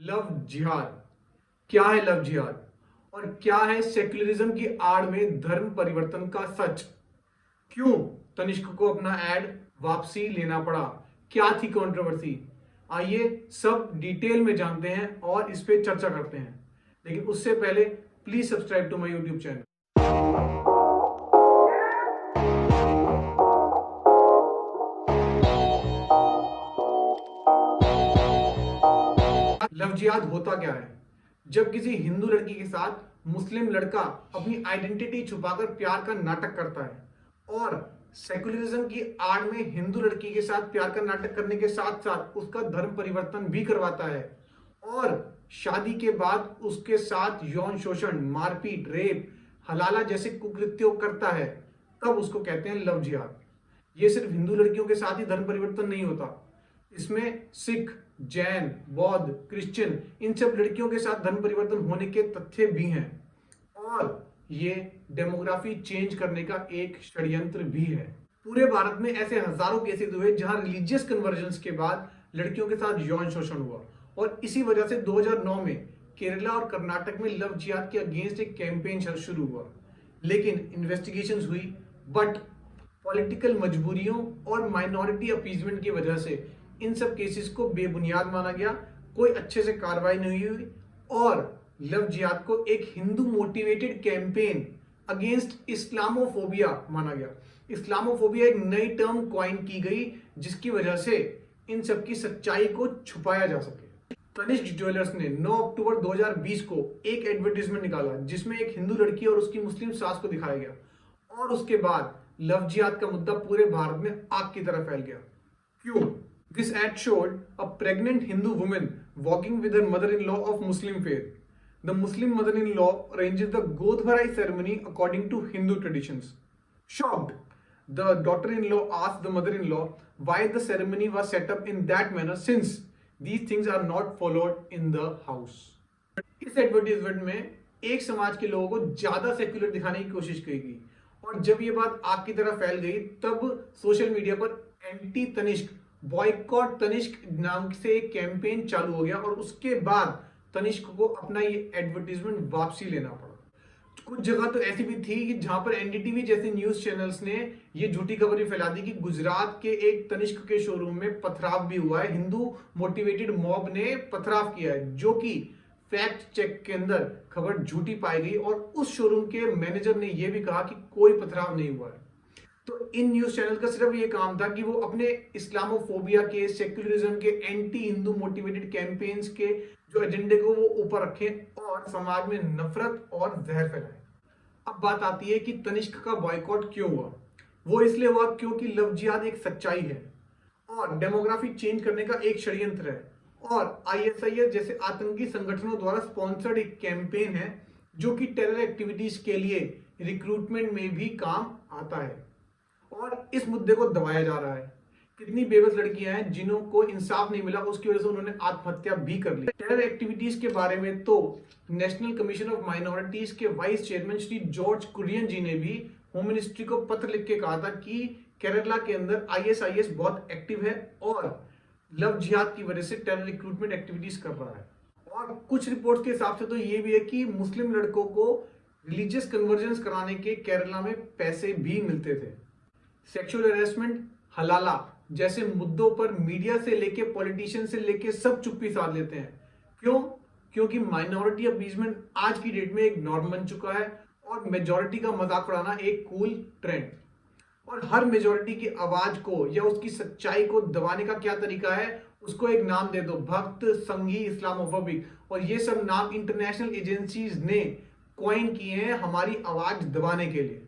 Love जिहाद। क्या है लव जिहाद और क्या है सेक्युलरिज्म की आड़ में धर्म परिवर्तन का सच? क्यों तनिष्क को अपना एड वापसी लेना पड़ा? क्या थी कंट्रोवर्सी? आइए सब डिटेल में जानते हैं और इस पे चर्चा करते हैं, लेकिन उससे पहले please subscribe to my YouTube channel. Love जिहाद होता क्या है? जब किसी हिंदू लड़की के साथ मुस्लिम लड़का अपनी आइडेंटिटी छुपाकर प्यार का नाटक करता है और सेकुलरिज्म की आड़ में हिंदू लड़की के साथ प्यार का नाटक करने के साथ साथ उसका धर्म परिवर्तन भी करवाता है और शादी के बाद उसके साथ यौन शोषण, मारपीट, रेप, हलाला जैसे कुकृत्यों करता है, तब उसको कहते हैं लव जिहाद। ये सिर्फ हिंदू लड़कियों के साथ ही धर्म परिवर्तन नहीं होता, इसमें सिख, जैन, बौद्ध, क्रिश्चियन इन सब लड़कियों के साथ धर्म परिवर्तन होने के तथ्य भी हैं और ये डेमोग्राफी चेंज करने का एक षड्यंत्र भी है। पूरे भारत में ऐसे हजारों केसेस हुए जहां रिलीजियस कन्वर्जन्स के बाद लड़कियों के साथ यौन शोषण हुआ और इसी वजह से 2009 में केरला और कर्नाटक में लव जिहाद के अगेंस्ट एक कैंपेन शुरू हुआ, लेकिन इन्वेस्टिगेशंस हुई बट पॉलिटिकल मजबूरियों और माइनॉरिटी अपीजमेंट की वजह से इन सब केसेस को बेबुनियाद माना गया, कोई अच्छे से कार्रवाई नहीं हुई और लव जिहाद को एक Hindu motivated campaign against Islamophobia माना गया। इस्लामोफोबिया एक नई टर्म कॉइन की गई जिसकी वजह से इन सब की सच्चाई को छुपाया जा सके। तनिष्क ज्वेलर्स ने 9 अक्टूबर 2020 को एक एडवर्टीजमेंट निकाला जिसमें एक हिंदू लड़की और उसकी मुस्लिम सास को दिखाया गया और उसके बाद लव जिहाद का मुद्दा पूरे भारत में आग की तरह फैल गया। क्यों? This ad showed a pregnant Hindu woman walking with her mother-in-law of Muslim faith. The Muslim mother-in-law arranges the Godhvarai ceremony according to Hindu traditions. Shocked, the daughter-in-law asked the mother-in-law why the ceremony was set up in that manner since these things are not followed in the house. इस advertisement में एक समाज के लोगों को ज्यादा secular दिखाने की कोशिश की गई और जब ये बात आग की तरह फैल गई तब सोशल मीडिया पर एंटी तनिष्क, बॉयकॉट तनिष्क नाम से एक कैंपेन चालू हो गया और उसके बाद तनिष्क को अपना ये एडवर्टीजमेंट वापसी लेना पड़ा। कुछ जगह तो ऐसी भी थी कि जहां पर एनडीटीवी जैसे न्यूज चैनल्स ने ये झूठी खबर भी फैला दी कि गुजरात के एक तनिष्क के शोरूम में पथराव भी हुआ है, हिंदू मोटिवेटेड मॉब ने पथराव किया है, जो कि फैक्ट चेक के अंदर खबर झूठी पाई गई और उस शोरूम के मैनेजर ने यह भी कहा कि कोई पथराव नहीं हुआ है। तो इन न्यूज चैनल का सिर्फ ये काम था कि वो अपने इस्लामोफोबिया के, सेक्युलरिज्म के, एंटी हिंदू मोटिवेटेड कैंपेन्स के जो एजेंडे को वो ऊपर रखें और समाज में नफरत और जहर फैलाएं। अब बात आती है कि तनिष्क का बॉयकॉट क्यों हुआ। वो इसलिए हुआ क्योंकि लव जिहाद एक सच्चाई है और डेमोग्राफी चेंज करने का एक षड्यंत्र है और आईएसआईएस जैसे आतंकी संगठनों द्वारा स्पॉन्सर्ड एक कैंपेन है जो कि टेरर एक्टिविटीज के लिए रिक्रूटमेंट में भी काम आता है और इस मुद्दे को दबाया जा रहा है। कितनी बेबस लड़कियां हैं जिन्हों को इंसाफ नहीं मिला, उसकी वजह से उन्होंने आत्महत्या भी कर ली। टेरर एक्टिविटीज के बारे में तो नेशनल कमीशन ऑफ माइनॉरिटीज के vice chairman Shri George Kurien ji ने भी होम मिनिस्ट्री को पत्र लिख के कहा था कि केरला के अंदर आईएसआईएस बहुत एक्टिव है और लव जिहाद की वजह से टेरर रिक्रूटमेंट एक्टिविटीज कर रहा है। और कुछ रिपोर्ट्स के हिसाब से तो ये भी है कि मुस्लिम लड़कों को रिलीजियस कन्वर्जन्स कराने के केरला में पैसे भी मिलते थे। सेक्सुअल हैरेसमेंट, हलाला जैसे मुद्दों पर मीडिया से लेके पॉलिटिशियन से लेके सब चुप्पी साध लेते हैं। क्यों? क्योंकि माइनॉरिटी अपीजमेंट आज की डेट में एक नॉर्म बन चुका है और मेजॉरिटी का मजाक उड़ाना एक कूल ट्रेंड। और हर मेजॉरिटी की आवाज को या उसकी सच्चाई को दबाने का क्या तरीका है? उसको एक नाम दे दो, भक्त, संघी, इस्लामोफोबिक, और ये सब नाम इंटरनेशनल एजेंसीज ने कॉइन किए हैं हमारी आवाज दबाने के लिए।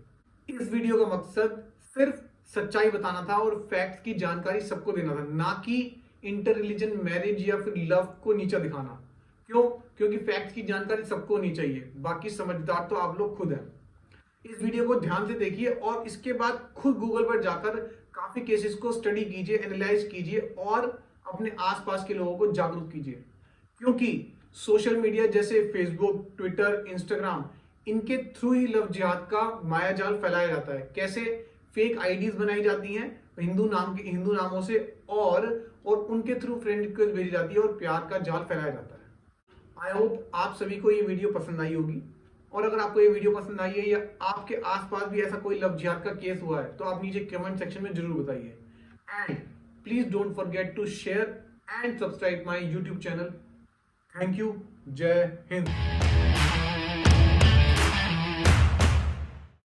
इस वीडियो का मकसद सिर्फ सच्चाई बताना था और फैक्ट्स की जानकारी सबको देना था, ना कि इंटर रिलीजन मैरिज या फिर लव को नीचा दिखाना। क्यों? क्योंकि फैक्ट्स की जानकारी सबको होनी चाहिए, बाकी समझदार तो आप लोग खुद हैं। इस वीडियो को ध्यान से देखिए और इसके बाद खुद गूगल पर जाकर काफी केसेस को स्टडी कीजिए, एनालाइज कीजिए और अपने आसपास के लोगों को जागरूक कीजिए। क्योंकि सोशल मीडिया जैसे फेसबुक, ट्विटर, इंस्टाग्राम, इनके थ्रू ही लव जिहाद का मायाजाल फैलाया जाता है। कैसे? फेक आईडीज बनाई जाती हैं हिंदू नामों से और उनके थ्रू फ्रेंड रिक्वेस्ट भेजी जाती है और प्यार का जाल फैलाया जाता है। आई होप आप सभी को ये वीडियो पसंद आई होगी, और अगर आपको ये वीडियो पसंद आई है या आपके आसपास भी ऐसा कोई लव जिहाद का केस हुआ है तो आप नीचे कमेंट सेक्शन में जरूर बताइए। And please don't forget to share and subscribe my YouTube channel. Thank you. जय हिंद।